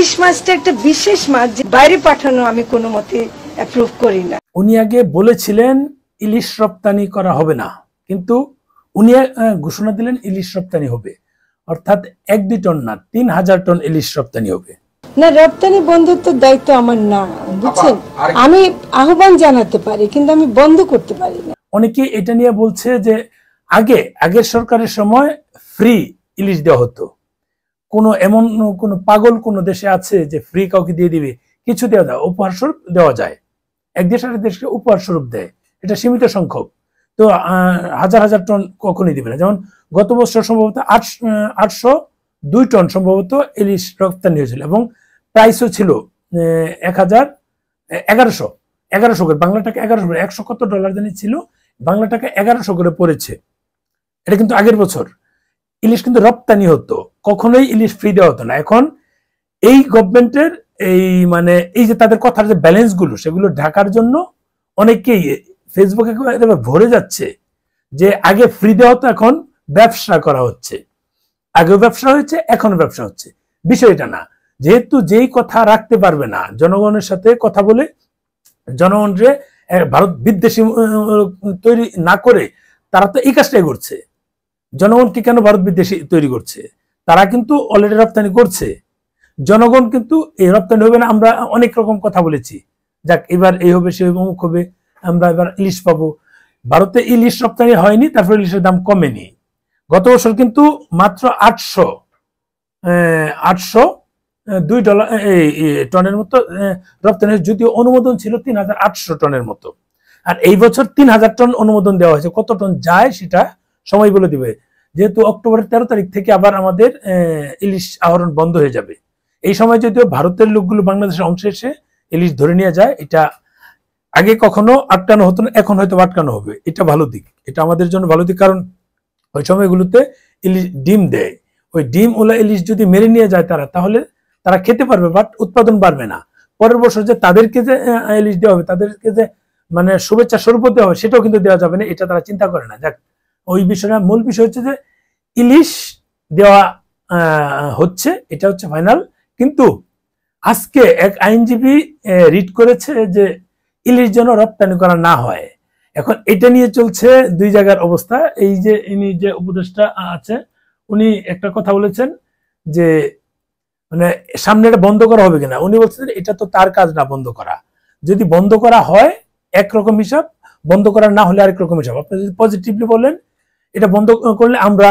ইলিশ মাছটা একটা বিশেষ মাছ, বাইরে পাঠানো আমি কোনো মতে অ্যাপ্রুভ করি না। উনি আগে বলেছিলেন ইলিশ রপ্তানি করা হবে না, কিন্তু উনি ঘোষণা দিলেন ইলিশ রপ্তানি হবে, অর্থাৎ 1-2 টন না 3000 টন ইলিশ রপ্তানি হবে। না, রপ্তানি বন্ধুত্বের দায়িত্ব আমার না, বুঝছেন। আমি আহ্বান জানাতে পারি, কিন্তু আমি বন্ধ করতে পারি না। অনেকে এটা নিয়ে বলছে যে আগের সরকারের সময় ফ্রি ইলিশ দেওয়া হতো। এমন কোন পাগল কোন দেশে আছে যে ফ্রি কাউকে দিয়ে দিবে? কিছু দেওয়া যায়, উপহার স্বরূপ দেওয়া যায়। এক দেশ আরেক দেশকে উপহার স্বরূপ দেয়, এটা সীমিত সংখ্যক। তো হাজার হাজার টন কখনই দিবে না। যেমন গত বছর সম্ভবত 802 টন সম্ভবত ইলিশ রপ্তানি হয়েছিল, এবং প্রাইসও ছিল 1100 করে, বাংলা টাকা 1100 করে, 100 কত ডলার জানি ছিল, বাংলা টাকা 1100 করে পড়েছে। এটা কিন্তু আগের বছর। ইলিশ কিন্তু রপ্তানি হতো, কখনোই ইলিশ ফ্রি দেওয়া হতো না। এখন এই গভর্নমেন্টের এই যে তাদের কথার যে ব্যালেন্স গুলো, সেগুলো ঢাকার জন্য অনেকেই ফেসবুকে ভরে যাচ্ছে যে আগে ফ্রি দেওয়া হতো, এখন ব্যবসা করা হচ্ছে। আগেও ব্যবসা হয়েছে, এখনো ব্যবসা হচ্ছে। বিষয়টা না, যেহেতু যেই কথা রাখতে পারবে না, জনগণের সাথে কথা বলে জনগণকে ভারত বিদ্বেষী তৈরি না করে, তারা তো এই কাজটাই করছে। জনগণকে কেন ভারত বিদ্বেষী তৈরি করছে? তারা কিন্তু অলরেডি রপ্তানি করছে। জনগণ কিন্তু এই রপ্তানি হবে না। আমরা অনেক রকম কথা বলেছি, যাক এবার এই হবে, সে অমুক হবে, আমরা এবার ইলিশ পাবো। ভারতে ইলিশ রপ্তানি হয়নি, তারপরে ইলিশের দাম কমেনি। গত বছর কিন্তু মাত্র 802 ডলার টনের মতো রপ্তানি, যদিও অনুমোদন ছিল 3800 টনের মতো। আর এই বছর 3000 টন অনুমোদন দেওয়া হয়েছে। কত টন যায় সেটা সময় বলে দিবে, যেহেতু অক্টোবরের 13 তারিখ থেকে আবার আমাদের ইলিশ আহরণ বন্ধ হয়ে যাবে। এই সময় যদিও ভারতের লোকগুলো বাংলাদেশের অংশে এসে ইলিশ ধরে নিয়ে যায়, এটা আগে কখনো আটকানো হতো না, এখন হয়তো আটকানো হবে। এটা ভালো দিক, এটা আমাদের জন্য ভালো দিক। কারণ ওই সময়গুলোতে ইলিশ ডিম দেয়, ওই ডিম ওলা ইলিশ যদি মেরে নিয়ে যায় তাহলে তারা খেতে পারবে, বাট উৎপাদন বাড়বে না। পরের বছর যে তাদেরকে যে ইলিশ দেওয়া হবে, তাদেরকে যে শুভেচ্ছা স্বরূপ দেওয়া হবে, সেটাও কিন্তু দেওয়া যাবে না। এটা তারা চিন্তা করে না। যাক, ওই বিষয়টা মূল বিষয় হচ্ছে যে ইলিশ দেওয়া হচ্ছে, এটা হচ্ছে ফাইনাল। কিন্তু আজকে এক আইনজীবী রিট করেছে যে ইলিশ যেন রপ্তানি করা না হয়। এখন এটা নিয়ে চলছে দুই জায়গার অবস্থা। এই যে ইনি যে উপদেষ্টা আছে, উনি একটা কথা বলেছেন যে সামনে এটা বন্ধ করা হবে কিনা। উনি বলছেন এটা তো তার কাজ না বন্ধ করা। যদি বন্ধ করা হয় একরকম হিসাব, বন্ধ করা না হলে আরেক রকম হিসাব। আপনি যদি পজিটিভলি বলেন এটা বন্ধ করলে আমরা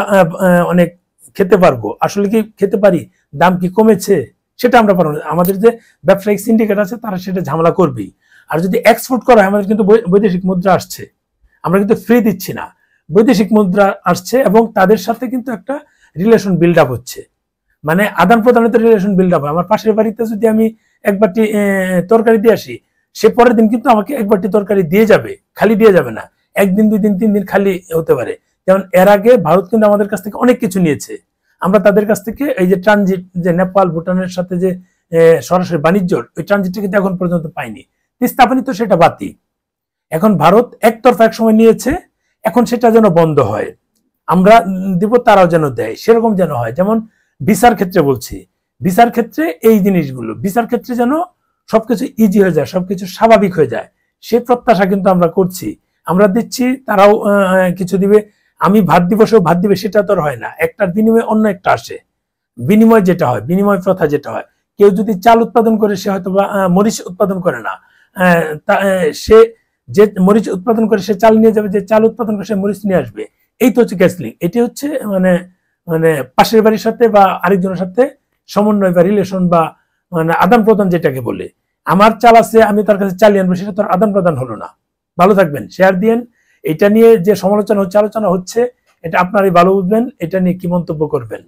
অনেক খেতে পারবো, আসলে কি খেতে পারি? দাম কি কমেছে সেটা আমরা পারবো না। আমাদের যে ব্যবসায়িক সিন্ডিকেট আছে তারা সেটা ঝামেলা করবেই। আর যদি এক্সপোর্ট করা হয়, আমাদের কিন্তু বৈদেশিক মুদ্রা আসছে, আমরা কিন্তু ফ্রি দিচ্ছি না, বৈদেশিক মুদ্রা আসছে, এবং তাদের সাথে কিন্তু একটা রিলেশন বিল্ড আপ হচ্ছে। আদান প্রদানের রিলেশন বিল্ড আপ হয়। আমার পাশের বাড়িতে যদি আমি এক বাটি তরকারি দিয়ে আসি, সে পরের দিন কিন্তু আমাকে এক বাটি তরকারি দিয়ে যাবে, খালি দিয়ে যাবে না। 1 দিন 2 দিন 3 দিন খালি হতে পারে। যেমন এর আগে ভারত কিন্তু আমাদের কাছ থেকে অনেক কিছু নিয়েছে। আমরা তাদের কাছ থেকে এই যে ট্রানজিট, যে নেপাল ভুটানের সাথে যে সরাসরি বাণিজ্য, ওই ট্রানজিটটা কিন্তু এখন পর্যন্ত পাইনি। তিস্তা পানি তো সেটা বাতি। এখন ভারত একতরফা এক সময় নিয়েছে, এখন সেটা যেন বন্ধ হয়। আমরা দিব, তারাও যেন দেয়, সেরকম যেন হয়। যেমন ভিসার ক্ষেত্রে বলছি, ভিসার ক্ষেত্রে এই জিনিসগুলো, ভিসার ক্ষেত্রে যেন সবকিছু ইজি হয়ে যায়, সবকিছু স্বাভাবিক হয়ে যায়, সে প্রত্যাশা কিন্তু আমরা করছি। আমরা দিচ্ছি, তারাও কিছু দিবে। আমি ভাত দিব, সেও ভাত দিবে, সেটা তো হয় না। একটার বিনিময়ে অন্য একটা আসে। বিনিময় যেটা হয়, বিনিময় প্রথা যেটা হয়, কেউ যদি চাল উৎপাদন করে, সে হয়তো বা মরিচ উৎপাদন করে না, সে যে মরিচ উৎপাদন করে সে চাল নিয়ে যাবে, যে চাল উৎপাদন করে সে মরিচ নিয়ে আসবে। এই তো হচ্ছে ক্যাসলিং। এটি হচ্ছে পাশের বাড়ির সাথে বা আরেকজনের সাথে সমন্বয় বা রিলেশন বা আদান প্রদান যেটাকে বলে। আমার চাল আছে, আমি তার কাছে চালিয়ে আনবো, সেটা তো আদান প্রদান হলো না। ভালো থাকবেন, শেয়ার দিয়েন। এটা নিয়ে যে সমালোচনা হচ্ছে, আলোচনা হচ্ছে, এটা আপনারাই ভালো বুঝবেন। এটা নিয়ে কি মন্তব্য করবেন?